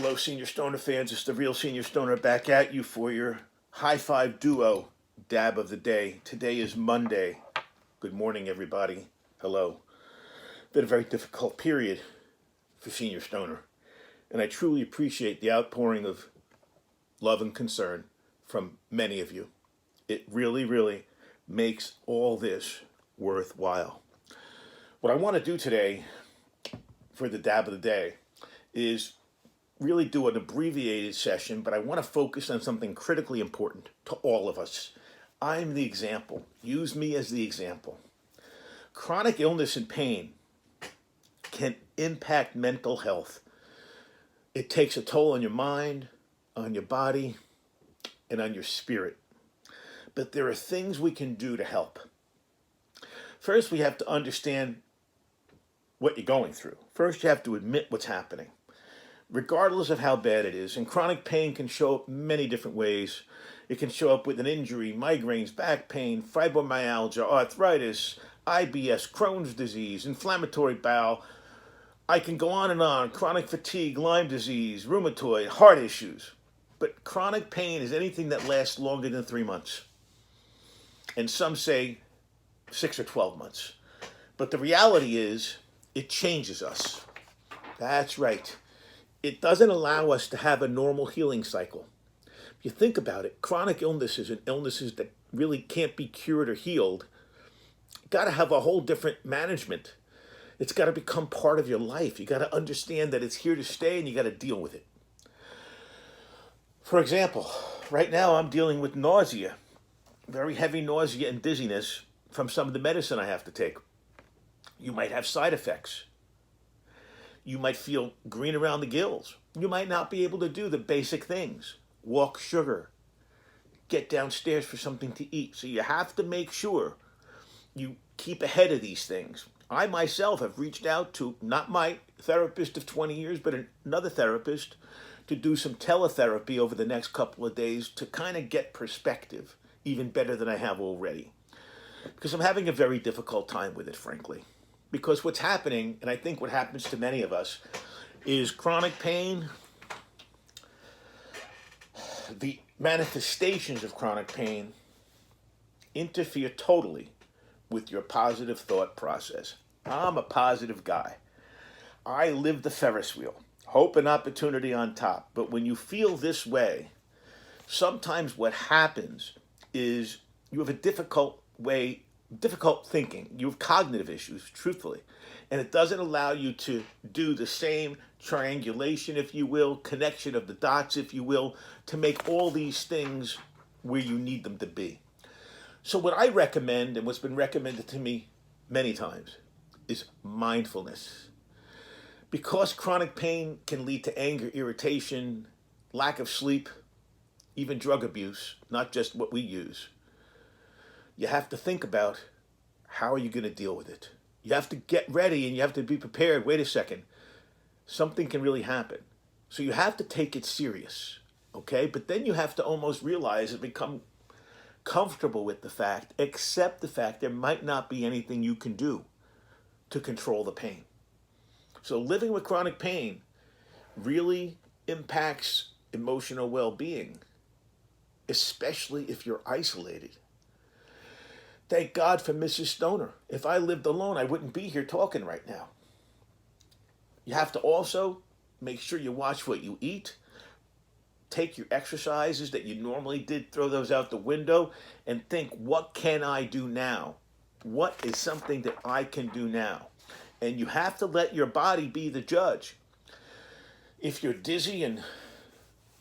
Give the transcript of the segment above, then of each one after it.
Hello, Senior Stoner fans. It's the real Senior Stoner back at you for your high five duo dab of the day. Today is Monday. Good morning, everybody. Hello. Been a very difficult period for Senior Stoner, and I truly appreciate the outpouring of love and concern from many of you. It really, really makes all this worthwhile. What I want to do today for the dab of the day is really do an abbreviated session, but I want to focus on something critically important to all of us. I'm the example. Use me as the example. Chronic illness and pain can impact mental health. It takes a toll on your mind, on your body, and on your spirit. But there are things we can do to help. First, we have to understand what you're going through. First, you have to admit what's happening, regardless of how bad it is. And chronic pain can show up many different ways. It can show up with an injury, migraines, back pain, fibromyalgia, arthritis, IBS, Crohn's disease, inflammatory bowel. I can go on, chronic fatigue, Lyme disease, rheumatoid, heart issues. But chronic pain is anything that lasts longer than 3 months. And some say 6 or 12 months. But the reality is, it changes us. That's right. It doesn't allow us to have a normal healing cycle. If you think about it, chronic illnesses and illnesses that really can't be cured or healed, got to have a whole different management. It's got to become part of your life. You got to understand that it's here to stay and you got to deal with it. For example, right now I'm dealing with nausea, very heavy nausea and dizziness from some of the medicine I have to take. You might have side effects. You might feel green around the gills. You might not be able to do the basic things. Walk sugar. Get downstairs for something to eat. So you have to make sure you keep ahead of these things. I myself have reached out to, not my therapist of 20 years, but another therapist to do some teletherapy over the next couple of days to kind of get perspective, even better than I have already. Because I'm having a very difficult time with it, frankly. Because what's happening, and I think what happens to many of us, is chronic pain, the manifestations of chronic pain interfere totally with your positive thought process. I'm a positive guy. I live the Ferris wheel. Hope and opportunity on top. But when you feel this way, sometimes what happens is you have a difficult thinking. You have cognitive issues, truthfully. And it doesn't allow you to do the same triangulation, if you will, connection of the dots, if you will, to make all these things where you need them to be. So what I recommend, and what's been recommended to me many times, is mindfulness. Because chronic pain can lead to anger, irritation, lack of sleep, even drug abuse, not just what we use. You have to think about how are you going to deal with it. You have to get ready and you have to be prepared. Wait a second. Something can really happen. So you have to take it serious, okay? But then you have to almost realize and become comfortable with the fact, accept the fact there might not be anything you can do to control the pain. So living with chronic pain really impacts emotional well-being, especially if you're isolated. Thank God for Mrs. Stoner. If I lived alone, I wouldn't be here talking right now. You have to also make sure you watch what you eat. Take your exercises that you normally did, throw those out the window, and think, what can I do now? What is something that I can do now? And you have to let your body be the judge. If you're dizzy and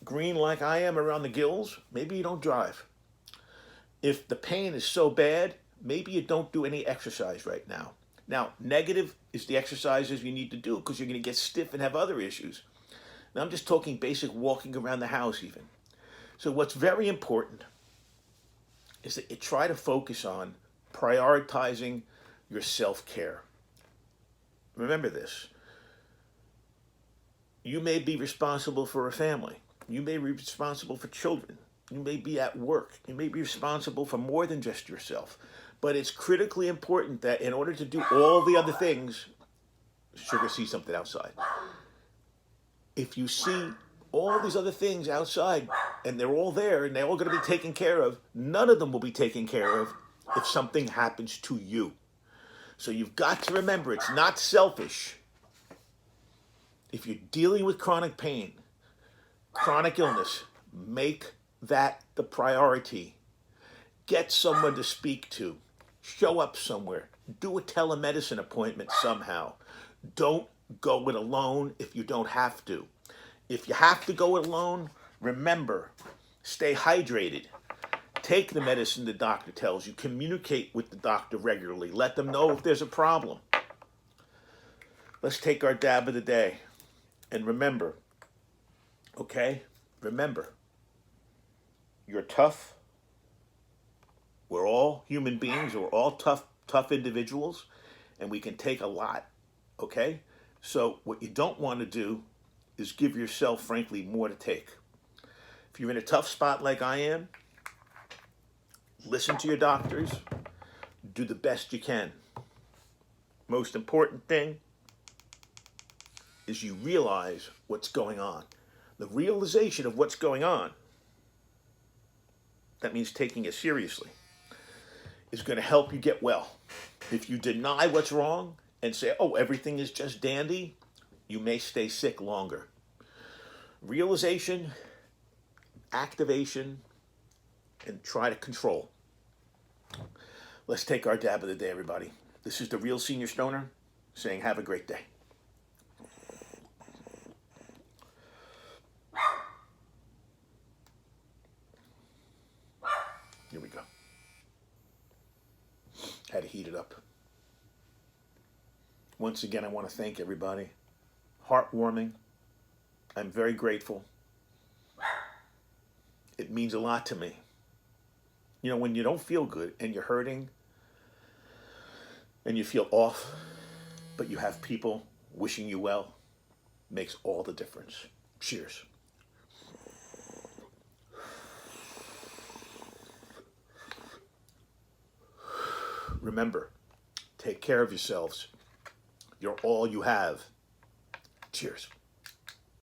green like I am around the gills, maybe you don't drive. If the pain is so bad, maybe you don't do any exercise right now. Now, negative is the exercises you need to do because you're going to get stiff and have other issues. Now, I'm just talking basic walking around the house even. So what's very important is that you try to focus on prioritizing your self-care. Remember this. You may be responsible for a family. You may be responsible for children. You may be at work. You may be responsible for more than just yourself. But it's critically important that in order to do all the other things, Sugar sees something outside. If you see all these other things outside, and they're all there, and they're all going to be taken care of. None of them will be taken care of if something happens to you. So you've got to remember, it's not selfish. If you're dealing with chronic pain, chronic illness, make that the priority. Get someone to speak to. Show up somewhere. Do a telemedicine appointment somehow. Don't go it alone if you don't have to. If you have to go it alone, remember, stay hydrated. Take the medicine the doctor tells you. Communicate with the doctor regularly. Let them know if there's a problem. Let's take our dab of the day. And remember, okay? Remember, you're tough. We're all human beings. We're all tough individuals. And we can take a lot, okay? So what you don't want to do is give yourself, frankly, more to take. If you're in a tough spot like I am, listen to your doctors. Do the best you can. Most important thing is you realize what's going on. The realization of what's going on, that means taking it seriously, is going to help you get well. If you deny what's wrong and say, oh, everything is just dandy, you may stay sick longer. Realization, activation, and try to control. Let's take our dab of the day, everybody. This is the Real Senior Stoner saying have a great day. Here we go. Had to heat it up. Once again, I want to thank everybody. Heartwarming. I'm very grateful. It means a lot to me. You know, when you don't feel good and you're hurting and you feel off, but you have people wishing you well, makes all the difference. Cheers. Remember, take care of yourselves. You're all you have. Cheers.